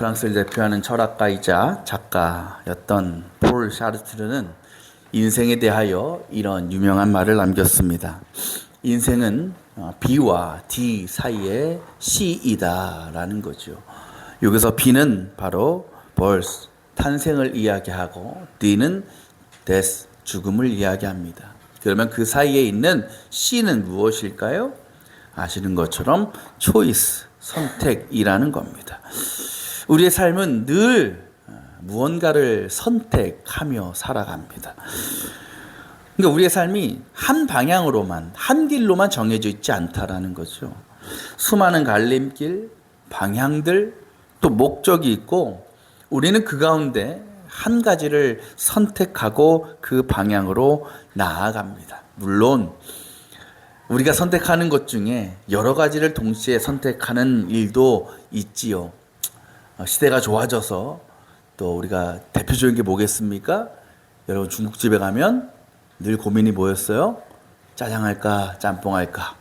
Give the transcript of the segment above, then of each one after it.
프랑스를 대표하는 철학가이자 작가였던 폴 샤르트르는 인생에 대하여 이런 유명한 말을 남겼습니다. 인생은 B와 D 사이의 C이다라는 거죠. 여기서 B는 바로 birth, 탄생을 이야기하고 D는 death, 죽음을 이야기합니다. 그러면 그 사이에 있는 C는 무엇일까요? 아시는 것처럼 choice, 선택이라는 겁니다. 우리의 삶은 늘 무언가를 선택하며 살아갑니다. 그러니까 우리의 삶이 한 방향으로만, 한 길로만 정해져 있지 않다라는 거죠. 수많은 갈림길, 방향들, 또 목적이 있고 우리는 그 가운데 한 가지를 선택하고 그 방향으로 나아갑니다. 물론 우리가 선택하는 것 중에 여러 가지를 동시에 선택하는 일도 있지요. 시대가 좋아져서 또 우리가 대표적인 게 뭐겠습니까? 여러분 중국집에 가면 늘 고민이 뭐였어요? 짜장 할까 짬뽕 할까?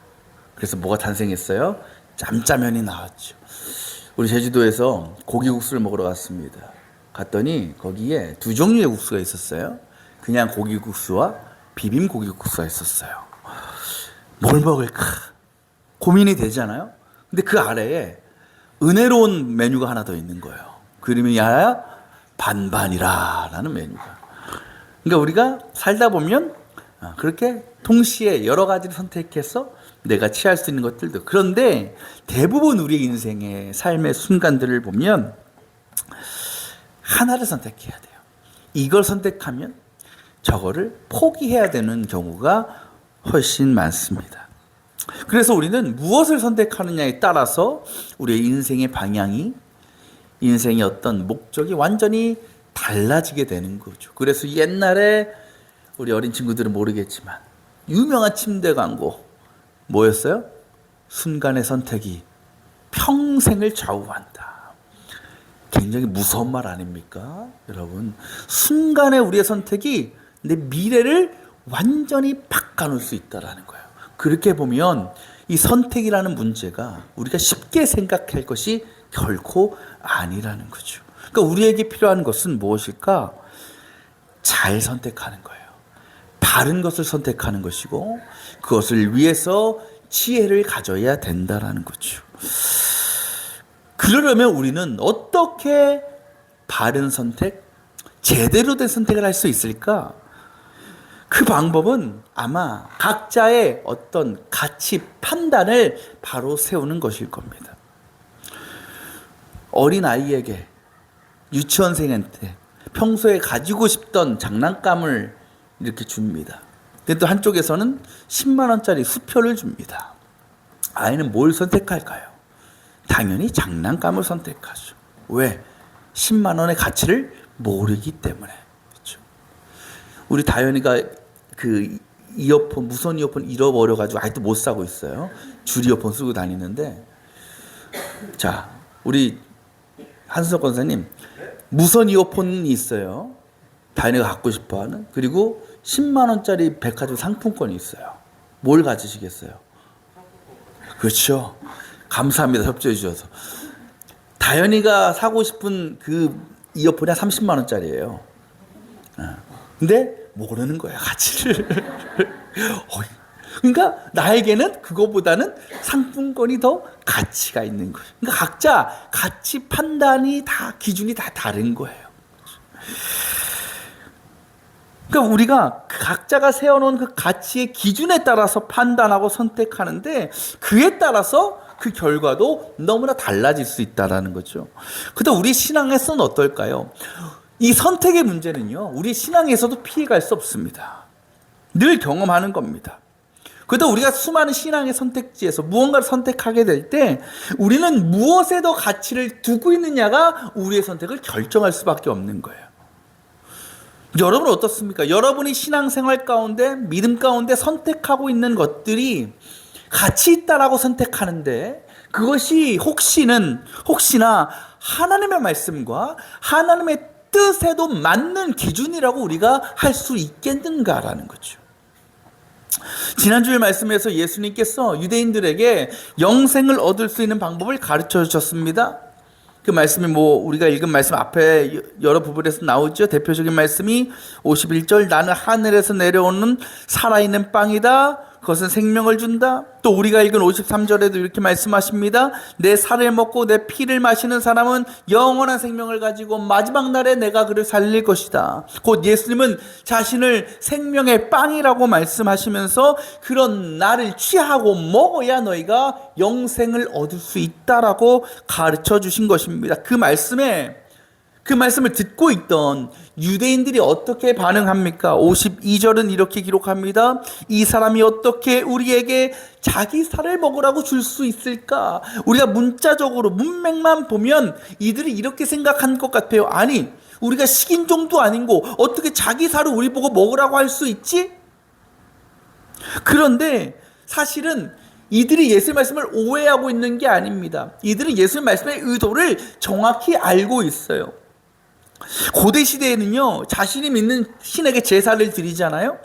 그래서 뭐가 탄생했어요? 짬짜면이 나왔죠. 우리 제주도에서 고기국수를 먹으러 갔습니다. 갔더니 거기에 두 종류의 국수가 있었어요. 그냥 고기국수와 비빔 고기국수가 있었어요. 뭘 먹을까? 고민이 되잖아요. 근데 그 아래에 은혜로운 메뉴가 하나 더 있는 거예요. 그 이름이 반반이라는 메뉴가. 그러니까 우리가 살다 보면 그렇게 동시에 여러 가지를 선택해서 내가 취할 수 있는 것들도. 그런데 대부분 우리 인생의 삶의 순간들을 보면 하나를 선택해야 돼요. 이걸 선택하면 저거를 포기해야 되는 경우가 훨씬 많습니다. 그래서 우리는 무엇을 선택하느냐에 따라서 우리의 인생의 방향이, 인생의 어떤 목적이 완전히 달라지게 되는 거죠. 그래서 옛날에 우리 어린 친구들은 모르겠지만 유명한 침대 광고 뭐였어요? 순간의 선택이 평생을 좌우한다. 굉장히 무서운 말 아닙니까? 여러분, 순간의 우리의 선택이 내 미래를 완전히 바꿔놓을 수 있다는 거예요. 그렇게 보면 이 선택이라는 문제가 우리가 쉽게 생각할 것이 결코 아니라는 거죠. 그러니까 우리에게 필요한 것은 무엇일까? 잘 선택하는 거예요. 바른 것을 선택하는 것이고 그것을 위해서 지혜를 가져야 된다는 거죠. 그러려면 우리는 어떻게 바른 선택, 제대로 된 선택을 할 수 있을까? 그 방법은 아마 각자의 어떤 가치 판단을 바로 세우는 것일 겁니다. 어린 아이에게, 유치원생한테 평소에 가지고 싶던 장난감을 이렇게 줍니다. 근데 또 한쪽에서는 10만 원짜리 수표를 줍니다. 아이는 뭘 선택할까요? 당연히 장난감을 선택하죠. 왜? 10만 원의 가치를 모르기 때문에. 그렇죠? 우리 다현이가 그 이어폰, 무선 이어폰 잃어버려가지고 아직도 못 사고 있어요. 줄 이어폰 쓰고 다니는데, 자, 우리 한수석 권사님, 무선 이어폰이 있어요. 다현이가 갖고 싶어하는. 그리고 10만 원짜리 백화점 상품권이 있어요. 뭘 가지시겠어요? 그렇죠. 감사합니다. 협조해 주셔서. 다현이가 사고 싶은 그 이어폰이 30만 원짜리예요. 근데 모르는 거야, 가치를. 그러니까 나에게는 그거보다는 상품권이 더 가치가 있는 거예요. 그러니까 각자 가치 판단이 다, 기준이 다 다른 거예요. 그러니까 우리가 각자가 세워놓은 그 가치의 기준에 따라서 판단하고 선택하는데 그에 따라서 그 결과도 너무나 달라질 수 있다는 거죠. 그런데 우리 신앙에서는 어떨까요? 이 선택의 문제는요, 우리 신앙에서도 피해갈 수 없습니다. 늘 경험하는 겁니다. 그래도 우리가 수많은 신앙의 선택지에서 무언가를 선택하게 될 때 우리는 무엇에 더 가치를 두고 있느냐가 우리의 선택을 결정할 수밖에 없는 거예요. 여러분은 어떻습니까? 여러분이 신앙생활 가운데, 믿음 가운데 선택하고 있는 것들이 가치 있다라고 선택하는데 그것이 혹시나 하나님의 말씀과 하나님의 뜻에도 맞는 기준이라고 우리가 할 수 있겠는가라는 거죠. 지난주에 말씀에서 예수님께서 유대인들에게 영생을 얻을 수 있는 방법을 가르쳐 주셨습니다. 그 말씀이 우리가 읽은 말씀 앞에 여러 부분에서 나오죠. 대표적인 말씀이 51절, 나는 하늘에서 내려오는 살아있는 빵이다. 그것은 생명을 준다. 또 우리가 읽은 53절에도 이렇게 말씀하십니다. 내 살을 먹고 내 피를 마시는 사람은 영원한 생명을 가지고 마지막 날에 내가 그를 살릴 것이다. 곧 예수님은 자신을 생명의 빵이라고 말씀하시면서 그런 나를 취하고 먹어야 너희가 영생을 얻을 수 있다라고 가르쳐 주신 것입니다. 그 말씀을 듣고 있던 유대인들이 어떻게 반응합니까? 52절은 이렇게 기록합니다. 이 사람이 어떻게 우리에게 자기 살을 먹으라고 줄 수 있을까? 우리가 문자적으로 문맥만 보면 이들이 이렇게 생각한 것 같아요. 아니, 우리가 식인종도 아니고 어떻게 자기 살을 우리 보고 먹으라고 할 수 있지? 그런데 사실은 이들이 예수의 말씀을 오해하고 있는 게 아닙니다. 이들은 예수의 말씀의 의도를 정확히 알고 있어요. 고대 시대에는요, 자신이 믿는 신에게 제사를 드리잖아요.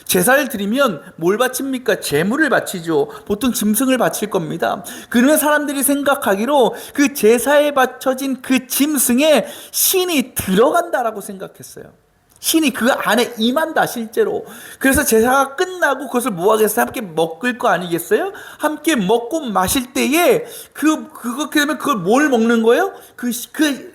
제사를 드리면 뭘 바칩니까? 제물을 바치죠. 보통 짐승을 바칠 겁니다. 그러면 사람들이 생각하기로 그 제사에 바쳐진 그 짐승에 신이 들어간다라고 생각했어요. 신이 그 안에 임한다, 실제로. 그래서 제사가 끝나고 그것을 뭐 하겠어요? 함께 먹을 거 아니겠어요? 함께 먹고 마실 때에 그러면 그걸 뭘 먹는 거예요? 그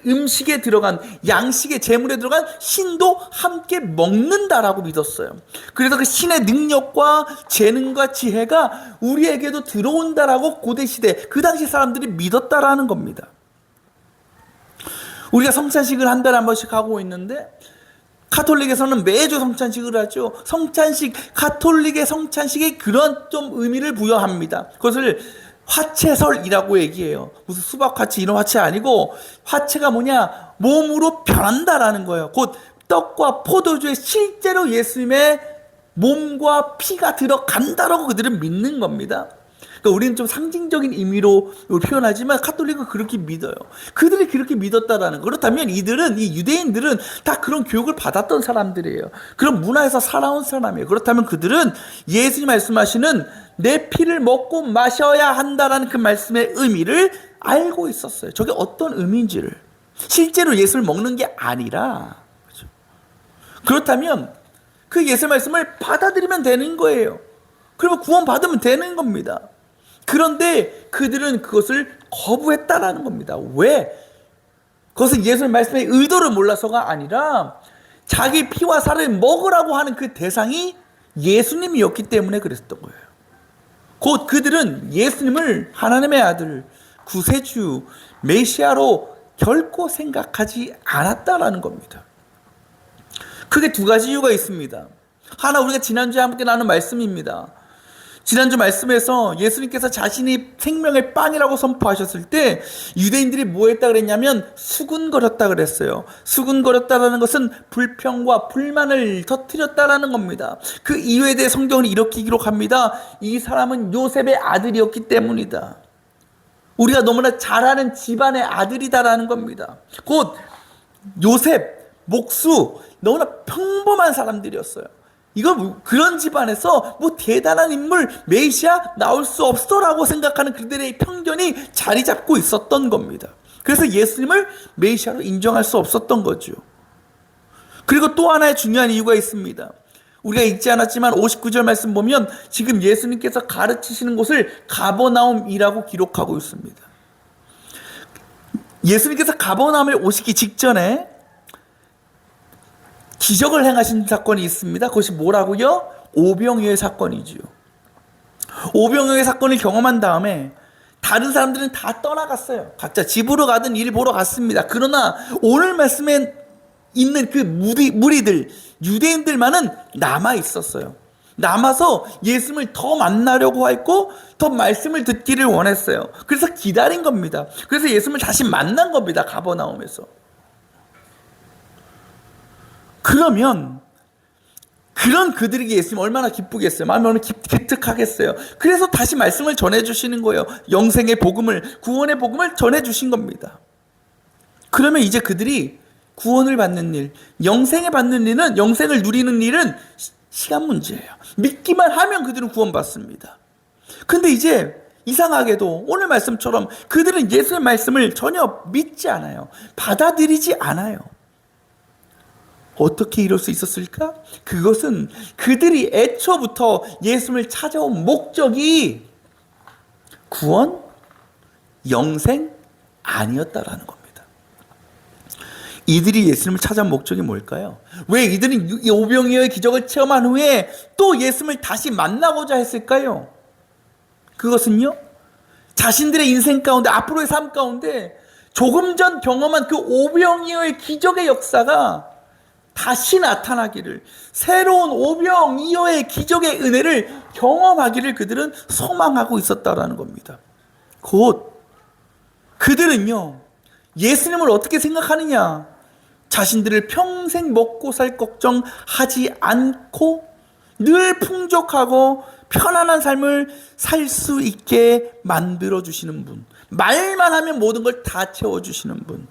음식에 들어간, 양식의 제물에 들어간 신도 함께 먹는다라고 믿었어요. 그래서 그 신의 능력과 재능과 지혜가 우리에게도 들어온다라고 고대시대, 그 당시 사람들이 믿었다라는 겁니다. 우리가 성찬식을 한 달에 한 번씩 하고 있는데, 가톨릭에서는 매주 성찬식을 하죠. 가톨릭의 성찬식에 그런 좀 의미를 부여합니다. 그것을 화채설이라고 얘기해요. 무슨 수박화채 이런 화채 아니고, 화채가 뭐냐? 몸으로 변한다라는 거예요. 곧 떡과 포도주에 실제로 예수님의 몸과 피가 들어간다라고 그들은 믿는 겁니다. 그러니까 우리는 좀 상징적인 의미로 표현하지만 가톨릭은 그렇게 믿어요. 그들이 그렇게 믿었다라는 거. 그렇다면 이 유대인들은 다 그런 교육을 받았던 사람들이에요. 그런 문화에서 살아온 사람이에요. 그렇다면 그들은 예수님 말씀하시는 내 피를 먹고 마셔야 한다라는 그 말씀의 의미를 알고 있었어요. 저게 어떤 의미인지를. 실제로 예수를 먹는 게 아니라. 그렇죠? 그렇다면 그 예수 말씀을 받아들이면 되는 거예요. 그러면 구원받으면 되는 겁니다. 그런데 그들은 그것을 거부했다라는 겁니다. 왜? 그것은 예수의 말씀의 의도를 몰라서가 아니라 자기 피와 살을 먹으라고 하는 그 대상이 예수님이었기 때문에 그랬던 거예요. 곧 그들은 예수님을 하나님의 아들, 구세주, 메시아로 결코 생각하지 않았다라는 겁니다. 크게 두 가지 이유가 있습니다. 하나, 우리가 지난주에 함께 나눈 말씀입니다. 지난주 말씀에서 예수님께서 자신이 생명의 빵이라고 선포하셨을 때 유대인들이 뭐 했다 그랬냐면 수군거렸다 그랬어요. 수군거렸다라는 것은 불평과 불만을 터뜨렸다라는 겁니다. 그 이유에 대해 성경은 이렇게 기록합니다. 이 사람은 요셉의 아들이었기 때문이다. 우리가 너무나 잘 아는 집안의 아들이다라는 겁니다. 곧 요셉, 목수, 너무나 평범한 사람들이었어요. 그런 집안에서 대단한 인물, 메시아 나올 수 없어라고 생각하는 그들의 편견이 자리 잡고 있었던 겁니다. 그래서 예수님을 메시아로 인정할 수 없었던 거죠. 그리고 또 하나의 중요한 이유가 있습니다. 우리가 읽지 않았지만 59절 말씀 보면 지금 예수님께서 가르치시는 곳을 가버나움이라고 기록하고 있습니다. 예수님께서 가버나움에 오시기 직전에 기적을 행하신 사건이 있습니다. 그것이 뭐라고요? 오병이어의 사건이지요. 오병이어의 사건을 경험한 다음에 다른 사람들은 다 떠나갔어요. 각자 집으로 가든 일 보러 갔습니다. 그러나 오늘 말씀에 있는 그 무리들, 유대인들만은 남아 있었어요. 남아서 예수님을 더 만나려고 했고 더 말씀을 듣기를 원했어요. 그래서 기다린 겁니다. 그래서 예수님을 다시 만난 겁니다. 가버나움에서. 그러면 그런 그들에게 예수님 얼마나 기쁘겠어요. 마음이 얼마나 기특하겠어요. 그래서 다시 말씀을 전해주시는 거예요. 영생의 복음을, 구원의 복음을 전해주신 겁니다. 그러면 이제 그들이 구원을 받는 일, 영생을 받는 일은, 영생을 누리는 일은 시간 문제예요. 믿기만 하면 그들은 구원받습니다. 근데 이제 이상하게도 오늘 말씀처럼 그들은 예수의 말씀을 전혀 믿지 않아요. 받아들이지 않아요. 어떻게 이럴 수 있었을까? 그것은 그들이 애초부터 예수를 찾아온 목적이 구원, 영생 아니었다라는 겁니다. 이들이 예수님을 찾아온 목적이 뭘까요? 왜 이들은 오병이어의 기적을 체험한 후에 또 예수님을 다시 만나고자 했을까요? 그것은요, 자신들의 인생 가운데, 앞으로의 삶 가운데 조금 전 경험한 그 오병이어의 기적의 역사가 다시 나타나기를, 새로운 오병이어의 기적의 은혜를 경험하기를 그들은 소망하고 있었다라는 겁니다. 곧 그들은요, 예수님을 어떻게 생각하느냐? 자신들을 평생 먹고 살 걱정하지 않고 늘 풍족하고 편안한 삶을 살 수 있게 만들어주시는 분, 말만 하면 모든 걸 다 채워주시는 분,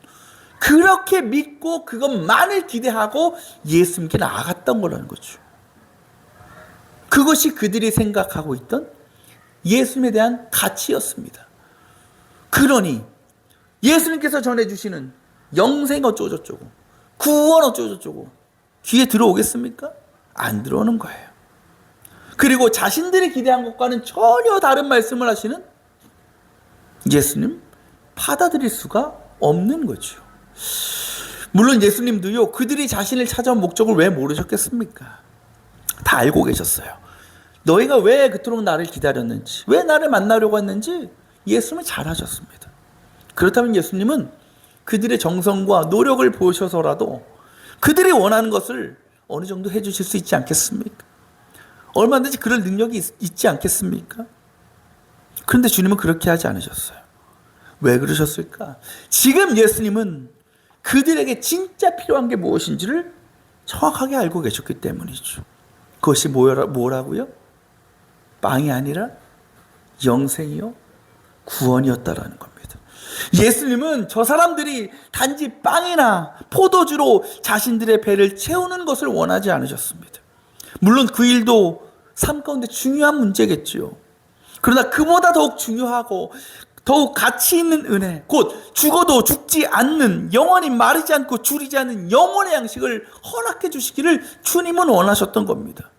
그렇게 믿고 그것만을 기대하고 예수님께 나아갔던 거라는 거죠. 그것이 그들이 생각하고 있던 예수님에 대한 가치였습니다. 그러니 예수님께서 전해주시는 영생 어쩌고저쩌고, 구원 어쩌고저쩌고 귀에 들어오겠습니까? 안 들어오는 거예요. 그리고 자신들이 기대한 것과는 전혀 다른 말씀을 하시는 예수님 받아들일 수가 없는 거죠. 물론 예수님도요, 그들이 자신을 찾아온 목적을 왜 모르셨겠습니까? 다 알고 계셨어요. 너희가 왜 그토록 나를 기다렸는지, 왜 나를 만나려고 했는지 예수님은 잘 하셨습니다. 그렇다면 예수님은 그들의 정성과 노력을 보셔서라도 그들이 원하는 것을 어느 정도 해주실 수 있지 않겠습니까? 얼마든지 그럴 능력이 있지 않겠습니까? 그런데 주님은 그렇게 하지 않으셨어요. 왜 그러셨을까? 지금 예수님은 그들에게 진짜 필요한 게 무엇인지를 정확하게 알고 계셨기 때문이죠. 그것이 뭐라고요? 빵이 아니라 영생이요, 구원이었다라는 겁니다. 예수님은 저 사람들이 단지 빵이나 포도주로 자신들의 배를 채우는 것을 원하지 않으셨습니다. 물론 그 일도 삶 가운데 중요한 문제겠지요. 그러나 그보다 더욱 중요하고 더욱 가치 있는 은혜, 곧 죽어도 죽지 않는, 영원히 마르지 않고 줄이지 않는 영혼의 양식을 허락해 주시기를 주님은 원하셨던 겁니다.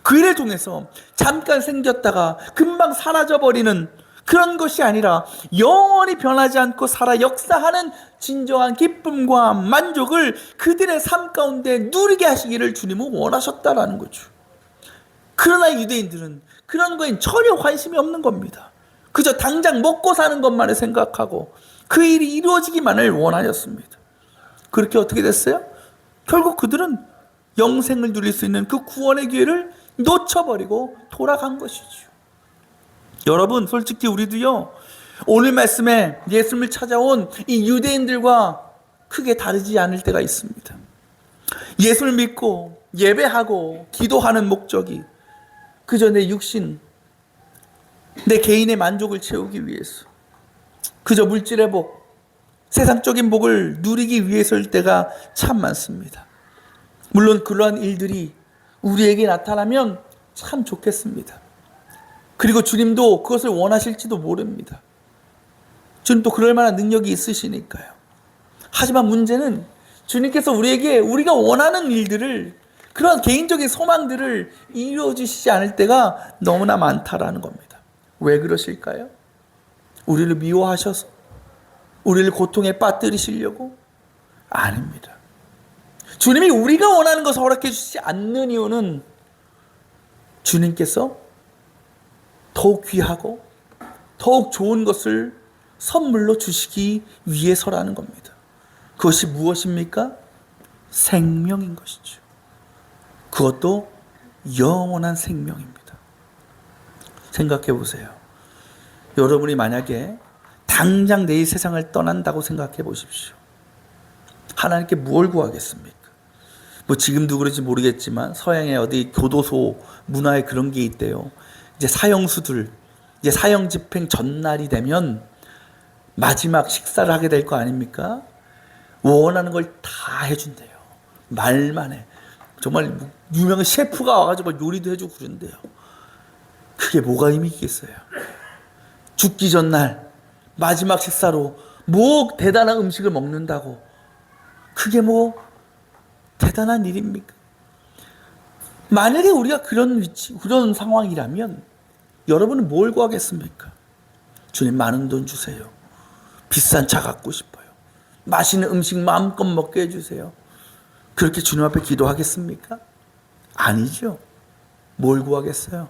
그 일을 통해서 잠깐 생겼다가 금방 사라져버리는 그런 것이 아니라 영원히 변하지 않고 살아 역사하는 진정한 기쁨과 만족을 그들의 삶 가운데 누리게 하시기를 주님은 원하셨다라는 거죠. 그러나 유대인들은 그런 거엔 전혀 관심이 없는 겁니다. 그저 당장 먹고 사는 것만을 생각하고 그 일이 이루어지기만을 원하였습니다. 그렇게 어떻게 됐어요? 결국 그들은 영생을 누릴 수 있는 그 구원의 기회를 놓쳐버리고 돌아간 것이죠. 여러분, 솔직히 우리도요, 오늘 말씀에 예수님을 찾아온 이 유대인들과 크게 다르지 않을 때가 있습니다. 예수를 믿고 예배하고 기도하는 목적이 그저 내 육신, 내 개인의 만족을 채우기 위해서, 그저 물질의 복, 세상적인 복을 누리기 위해서일 때가 참 많습니다. 물론 그러한 일들이 우리에게 나타나면 참 좋겠습니다. 그리고 주님도 그것을 원하실지도 모릅니다. 주님도 그럴 만한 능력이 있으시니까요. 하지만 문제는 주님께서 우리에게 우리가 원하는 일들을, 그런 개인적인 소망들을 이루어주시지 않을 때가 너무나 많다라는 겁니다. 왜 그러실까요? 우리를 미워하셔서? 우리를 고통에 빠뜨리시려고? 아닙니다. 주님이 우리가 원하는 것을 허락해 주시지 않는 이유는 주님께서 더욱 귀하고 더욱 좋은 것을 선물로 주시기 위해서라는 겁니다. 그것이 무엇입니까? 생명인 것이죠. 그것도 영원한 생명입니다. 생각해 보세요. 여러분이 만약에 당장 내일 세상을 떠난다고 생각해 보십시오. 하나님께 무엇을 구하겠습니까? 뭐 지금도 그런지 모르겠지만 서양의 어디 교도소 문화에 그런 게 있대요. 이제 사형수들, 이제 사형 집행 전날이 되면 마지막 식사를 하게 될 거 아닙니까? 원하는 걸 다 해준대요. 말만 해. 정말 유명한 셰프가 와가지고 요리도 해주고 그런대요. 그게 뭐가 의미 있겠어요? 죽기 전날 마지막 식사로 뭐 대단한 음식을 먹는다고 그게 뭐 대단한 일입니까? 만약에 우리가 그런 위치, 그런 상황이라면 여러분은 뭘 구하겠습니까? 주님 많은 돈 주세요. 비싼 차 갖고 싶어요. 맛있는 음식 마음껏 먹게 해주세요. 그렇게 주님 앞에 기도하겠습니까? 아니죠. 뭘 구하겠어요?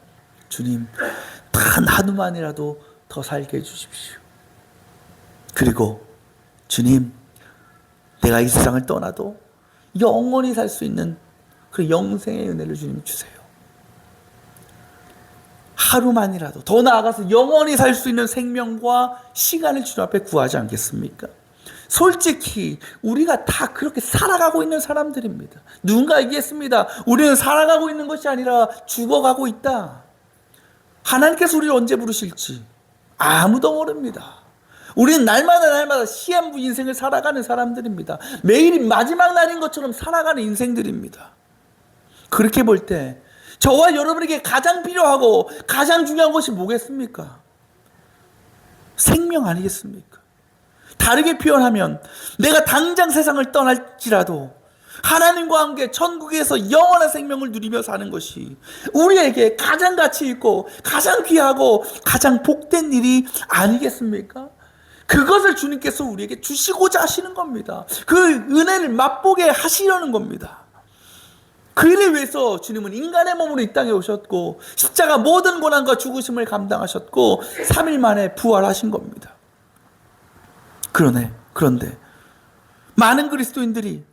주님, 단 하루만이라도 더 살게 해주십시오. 그리고 주님, 내가 이 세상을 떠나도 영원히 살 수 있는 그 영생의 은혜를 주님 주세요. 하루만이라도 더 나아가서 영원히 살 수 있는 생명과 시간을 주님 앞에 구하지 않겠습니까? 솔직히 우리가 다 그렇게 살아가고 있는 사람들입니다. 누군가 얘기했습니다. 우리는 살아가고 있는 것이 아니라 죽어가고 있다. 하나님께서 우리를 언제 부르실지 아무도 모릅니다. 우리는 날마다 시한부 인생을 살아가는 사람들입니다. 매일이 마지막 날인 것처럼 살아가는 인생들입니다. 그렇게 볼 때 저와 여러분에게 가장 필요하고 가장 중요한 것이 뭐겠습니까? 생명 아니겠습니까? 다르게 표현하면 내가 당장 세상을 떠날지라도 하나님과 함께 천국에서 영원한 생명을 누리며 사는 것이 우리에게 가장 가치 있고 가장 귀하고 가장 복된 일이 아니겠습니까? 그것을 주님께서 우리에게 주시고자 하시는 겁니다. 그 은혜를 맛보게 하시려는 겁니다. 그 일을 위해서 주님은 인간의 몸으로 이 땅에 오셨고 십자가 모든 고난과 죽으심을 감당하셨고 3일 만에 부활하신 겁니다. 그런데 많은 그리스도인들이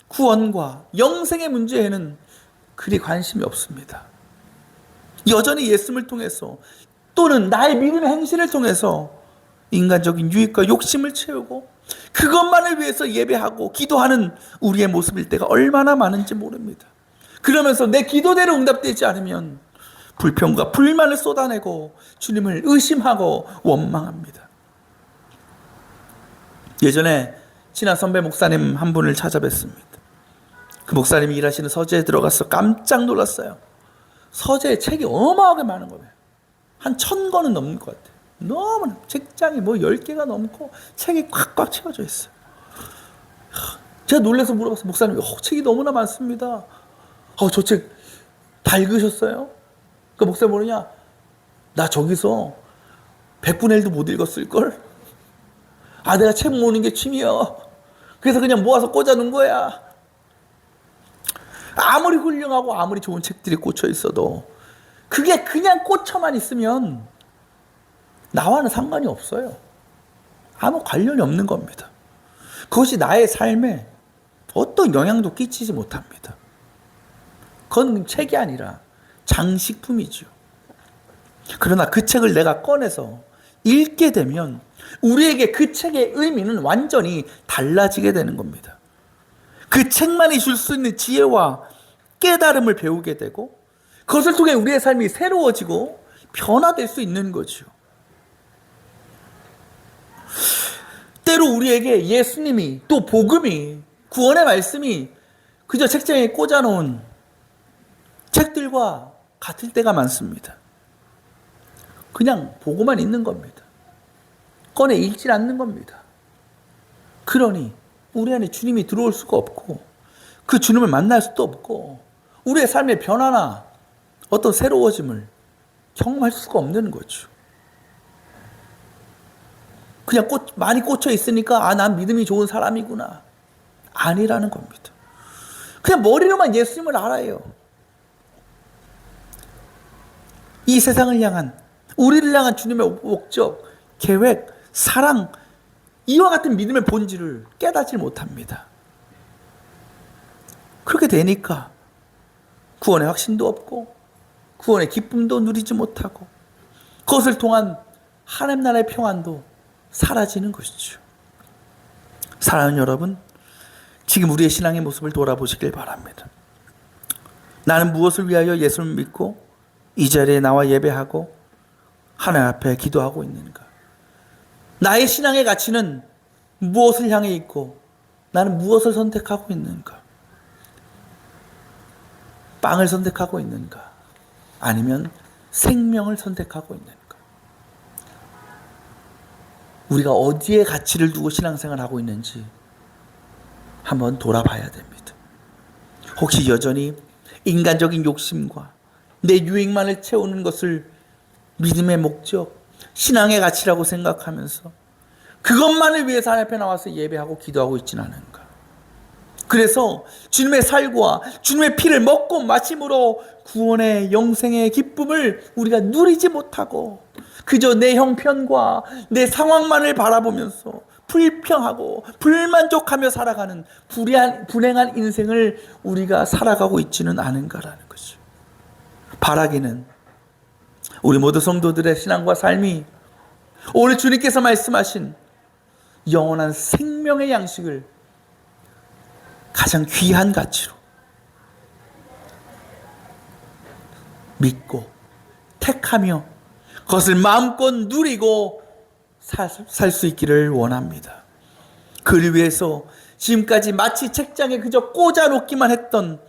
구원과 영생의 문제에는 그리 관심이 없습니다. 여전히 예수님을 통해서 또는 나의 믿음의 행실을 통해서 인간적인 유익과 욕심을 채우고 그것만을 위해서 예배하고 기도하는 우리의 모습일 때가 얼마나 많은지 모릅니다. 그러면서 내 기도대로 응답되지 않으면 불평과 불만을 쏟아내고 주님을 의심하고 원망합니다. 예전에 친한 선배 목사님 한 분을 찾아뵀습니다. 그 목사님이 일하시는 서재에 들어가서 깜짝 놀랐어요. 서재에 책이 어마어마하게 많은 거예요. 한 1000권은 넘는 것 같아요. 너무나 책장이 뭐 10개가 넘고 책이 꽉꽉 채워져 있어요. 제가 놀라서 물어봤어요. 목사님, 책이 너무나 많습니다. 저 책 다 읽으셨어요? 그 목사님 뭐냐? 나 저기서 100분의 1도 못 읽었을걸? 내가 책 모으는 게 취미야. 그래서 그냥 모아서 꽂아놓은 거야. 아무리 훌륭하고 아무리 좋은 책들이 꽂혀 있어도 그게 그냥 꽂혀만 있으면 나와는 상관이 없어요. 아무 관련이 없는 겁니다. 그것이 나의 삶에 어떤 영향도 끼치지 못합니다. 그건 책이 아니라 장식품이죠. 그러나 그 책을 내가 꺼내서 읽게 되면 우리에게 그 책의 의미는 완전히 달라지게 되는 겁니다. 그 책만이 줄 수 있는 지혜와 깨달음을 배우게 되고 그것을 통해 우리의 삶이 새로워지고 변화될 수 있는 거죠. 때로 우리에게 예수님이 또 복음이 구원의 말씀이 그저 책장에 꽂아놓은 책들과 같을 때가 많습니다. 그냥 보고만 있는 겁니다. 꺼내 읽질 않는 겁니다. 그러니 우리 안에 주님이 들어올 수가 없고 그 주님을 만날 수도 없고 우리의 삶의 변화나 어떤 새로워짐을 경험할 수가 없는 거죠. 그냥 많이 꽂혀 있으니까 난 믿음이 좋은 사람이구나. 아니라는 겁니다. 그냥 머리로만 예수님을 알아요. 이 세상을 향한 우리를 향한 주님의 목적, 계획, 사랑 이와 같은 믿음의 본질을 깨닫지 못합니다. 그렇게 되니까 구원의 확신도 없고 구원의 기쁨도 누리지 못하고 그것을 통한 하나님 나라의 평안도 사라지는 것이죠. 사랑하는 여러분, 지금 우리의 신앙의 모습을 돌아보시길 바랍니다. 나는 무엇을 위하여 예수를 믿고 이 자리에 나와 예배하고 하나님 앞에 기도하고 있는가? 나의 신앙의 가치는 무엇을 향해 있고 나는 무엇을 선택하고 있는가? 빵을 선택하고 있는가? 아니면 생명을 선택하고 있는가? 우리가 어디에 가치를 두고 신앙생활을 하고 있는지 한번 돌아봐야 됩니다. 혹시 여전히 인간적인 욕심과 내 유익만을 채우는 것을 믿음의 목적, 신앙의 가치라고 생각하면서 그것만을 위해서 하나님 앞에 나와서 예배하고 기도하고 있지는 않은가? 그래서 주님의 살과 주님의 피를 먹고 마심으로 구원의 영생의 기쁨을 우리가 누리지 못하고 그저 내 형편과 내 상황만을 바라보면서 불평하고 불만족하며 살아가는 불행한 인생을 우리가 살아가고 있지는 않은가라는 것이죠. 바라기는 우리 모두 성도들의 신앙과 삶이 오늘 주님께서 말씀하신 영원한 생명의 양식을 가장 귀한 가치로 믿고 택하며 그것을 마음껏 누리고 살 수 있기를 원합니다. 그를 위해서 지금까지 마치 책장에 그저 꽂아놓기만 했던,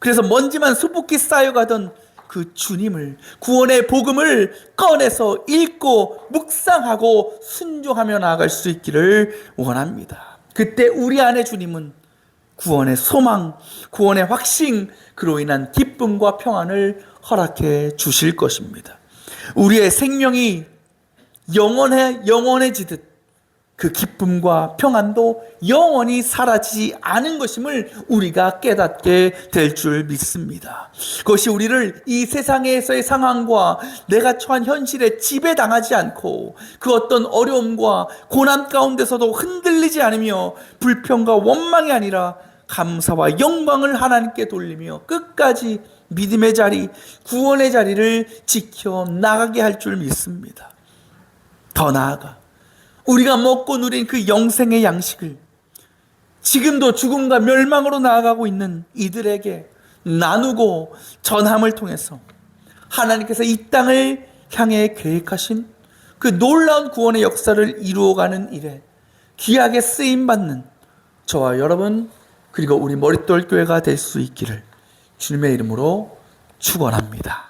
그래서 먼지만 수북히 쌓여가던 그 주님을, 구원의 복음을 꺼내서 읽고 묵상하고 순종하며 나아갈 수 있기를 원합니다. 그때 우리 안에 주님은 구원의 소망, 구원의 확신, 그로 인한 기쁨과 평안을 허락해 주실 것입니다. 우리의 생명이 영원해지듯 그 기쁨과 평안도 영원히 사라지지 않은 것임을 우리가 깨닫게 될 줄 믿습니다. 그것이 우리를 이 세상에서의 상황과 내가 처한 현실에 지배당하지 않고 그 어떤 어려움과 고난 가운데서도 흔들리지 않으며 불평과 원망이 아니라 감사와 영광을 하나님께 돌리며 끝까지 믿음의 자리, 구원의 자리를 지켜 나가게 할 줄 믿습니다. 더 나아가 우리가 먹고 누린 그 영생의 양식을 지금도 죽음과 멸망으로 나아가고 있는 이들에게 나누고 전함을 통해서 하나님께서 이 땅을 향해 계획하신 그 놀라운 구원의 역사를 이루어가는 일에 귀하게 쓰임받는 저와 여러분 그리고 우리 머릿돌 교회가 될 수 있기를 주님의 이름으로 축원합니다.